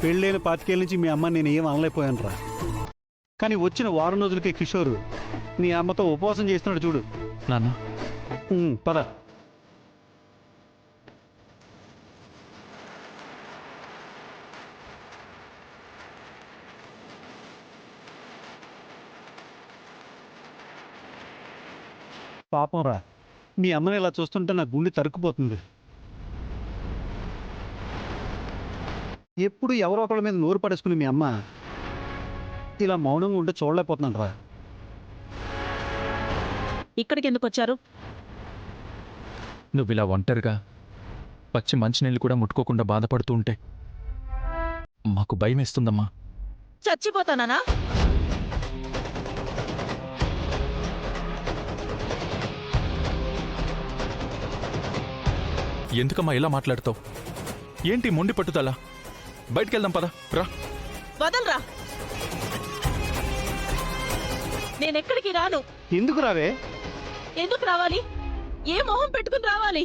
పెళ్ళైన 25 నుంచి మీ అమ్మ నేను ఏం అనలేకపోయాను రా. కానీ వచ్చిన వారం రోజులకి కిషోర్ నీ అమ్మతో ఉపవాసం చేస్తున్నాడు చూడు. నాన్న పద. పాపం రా, మీ అమ్మని ఇలా చూస్తుంటే నా గుండె తరుక్కుపోతుంది. ఎప్పుడు ఎవరో ఒకళ్ళ మీద నోరు పడేసుకుని మీ అమ్మ ఇలా మౌనంగా ఉంటే చూడలేకపోతున్నాను రా. ఇక్కడికి ఎందుకు వచ్చారు? నువ్వు ఇలా ఒంటరిగా పచ్చి మంచినీళ్ళు కూడా ముట్టుకోకుండా బాధపడుతూ ఉంటే మాకు భయం వేస్తుందమ్మా. చచ్చిపోతానా? ఎందుకమ్మా ఇలా మాట్లాడతావు? ఏంటి మొండి పట్టుదల? బయటికెళ్దాం పద. రా. వదలరా, నేనెక్కడికి రాను. ఎందుకు రావే? ఎందుకు రావాలి? ఏ మొహం పెట్టుకుని రావాలి?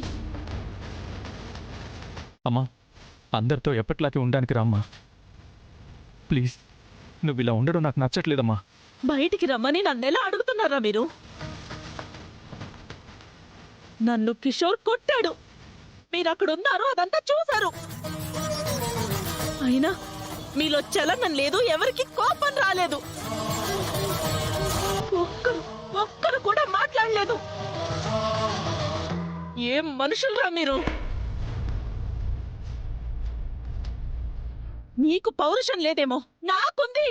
అమ్మా, అందరితో ఎప్పట్లాగే ఉండడానికి రామ్మా. ప్లీజ్, నువ్వు ఇలా ఉండడం నాకు నచ్చట్లేదమ్మా. బయటికి రమ్మని నన్నెలా అడుగుతున్నారా మీరు? నన్ను కిషోర్ కొట్టాడు, మీరు అక్కడున్నారు, అదంతా చూశారు. అయినా మీలో చలనం లేదు, ఎవరికి కోపం రాలేదు. ఒక్కరు కూడా మాట్లాడలేదు. ఏం మనుషులరా మీరు? మీకు పౌరుషం లేదేమో, నాకుంది.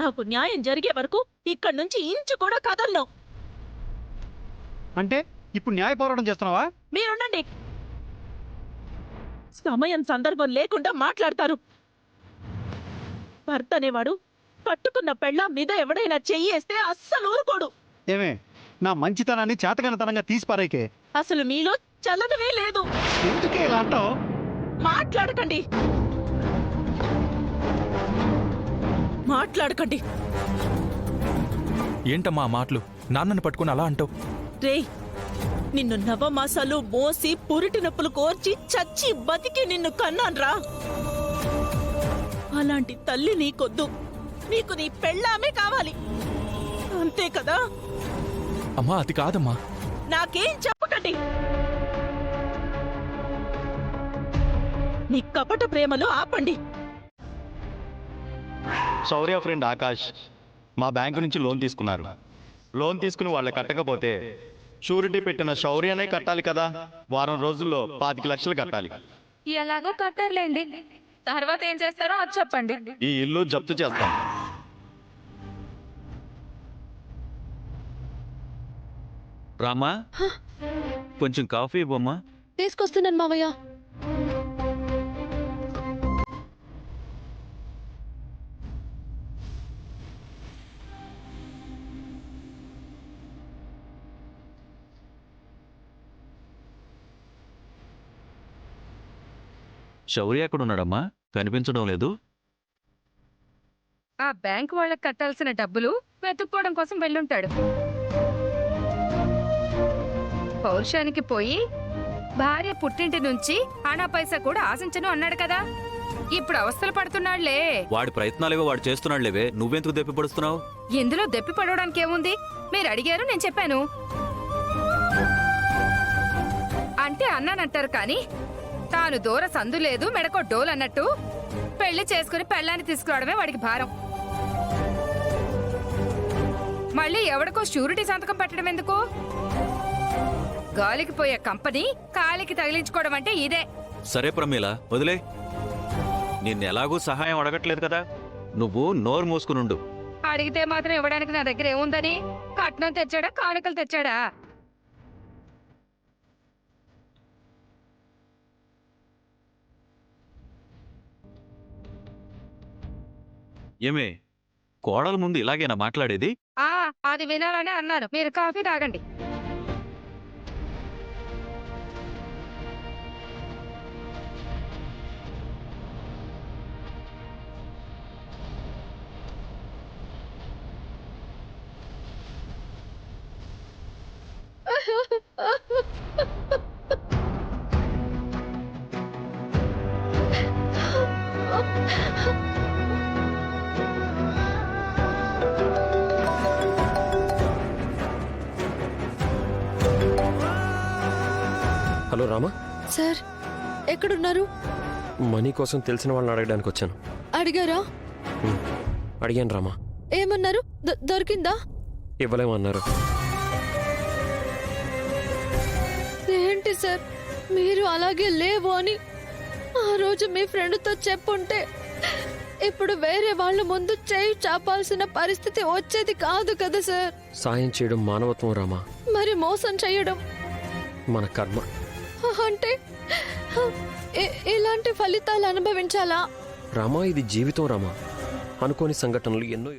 నాకు న్యాయం జరిగే వరకు ఇక్కడి నుంచి ఇంచు కూడా కదలను. అంటే ఇప్పుడు న్యాయ పోరాటం చేస్తున్నావా? మీరుండండి, సమయం సందర్భం లేకుండా మాట్లాడతారు. భర్త అనేవాడు పట్టుకున్న పెళ్ళాం మీద ఎవడైనా చెయ్యేస్తే అస్సలు ఊరుకోడు. ఏమే, నా మంచితనాన్ని చేతగనతనంగా తీసి పారేకే. అసలు మీలో చలనమే లేదు. ఎందుకే ఇలా అంటావు? మాట్లాడకండి, మాట్లాడకండి. ఏంటమ్మా ఆ మాటలు? నాన్నని పట్టుకుని అలా అంటావు? రేయ్, నిన్ను నవమాసాలు మోసి పురిటి నొప్పులు కోర్చి చచ్చి బతికి నిన్ను కన్నాన్రా. అలాంటి తల్లి నీకొద్దు, నీకు నీ పెళ్ళామే కావాలి, అంతే కదా? అమ్మా అది కాదమ్మా. నాకేం చెప్పకండి. నీ కపట ప్రేమలు ఆపండి. శౌర్య ఫ్రెండ్ ఆకాష్ మా బ్యాంకు నుంచి లోన్ తీసుకున్నారు. లోన్ తీసుకుని వాళ్ళు కట్టకపోతే షూరిటీ పెట్టిన శౌర్యనే కట్టాలి కదా. వారం రోజుల్లో 25 లక్షలు కట్టాలి. ఎలాగో కట్టారులేండి, తర్వాత ఏం చేస్తారో అది చెప్పండి. ఈ ఇల్లు జప్తు చేస్తాం. రామా, కొంచెం కాఫీ ఇవ్వమ్మా. తీసుకొస్తున్నాను మావయ్య. శౌర్య ఎక్కడున్నాడమ్మా? కనిపించడం లేదు. ఆ బ్యాంక్ వాళ్ళకి కట్టాల్సిన డబ్బులు వెతుక్కోవడం కోసం వెళ్ళుంటాడు. పౌరుషానికి పోయి భార్య పుట్టింటి నుంచి అనా పైసా కూడా ఆశించను అన్నాడు కదా. ఇప్పుడు అవస్థలు పడుతున్నాడులే. వాడి ప్రయత్నాలేవో వాడు చేస్తున్నాడులేవే, నువ్వెందుకు దెప్పిపడుస్తున్నావు? ఎందులో దెప్పి పడవడానికి ఏముంది? మీరు అడిగారు, నేను చెప్పాను. అంటే అన్నానంటారు కానీ తాను దూర సందు లేదు మెడకో డోల్ అన్నట్టు పెళ్లి చేసుకుని పెళ్ళాన్ని తీసుకురావడమే వాడికి భారం. మళ్ళీ ఎవడికో షూరిటీ సంతకం పెట్టడం ఎందుకు? గాలికి పోయే కంపెనీ కాలికి తగిలించుకోవడం అంటే ఇదే. సరే ప్రమీల, వదిలే. నిన్నెలాగూ సహాయం అడగట్లేదు కదా, నువ్వు నోరు మూసుకునుండు. అడిగితే మాత్రం ఇవ్వడానికి నా దగ్గర ఏముందని? కట్నం తెచ్చాడా, కానుకలు తెచ్చాడా? ఏమే, కోడల ముందు ఇలాగేనా మాట్లాడేది? అది వినాలని అన్నాను. మీరు కాఫీ తాగండి. హలో రామా, సార్ ఎక్కడున్నారు? మనీ కోసం తెలిసిన వాళ్ళని అడగడానికి వచ్చాను. అడిగారా? అడిగాను రామా. ఏమన్నారు? దొరికిందా? ఇవ్వలేమన్నారు. ఏంటి సార్, మీరు అలాగే లేవు అని ఆ రోజు మీ ఫ్రెండ్తో చెప్పుంటే ఇప్పుడు వేరే వాళ్ళ ముందు చేయి చాపాల్సిన పరిస్థితి వచ్చేది కాదు కదా సార్. సాయం చేయడం మానవత్వం రామా, మరి మోసం చేయడం మన కర్మ. అంటే ఇలాంటి ఫలితాలు అనుభవించాలా? రామా, ఇది జీవితం రామా. అనుకోని సంఘటనలు ఎన్నో.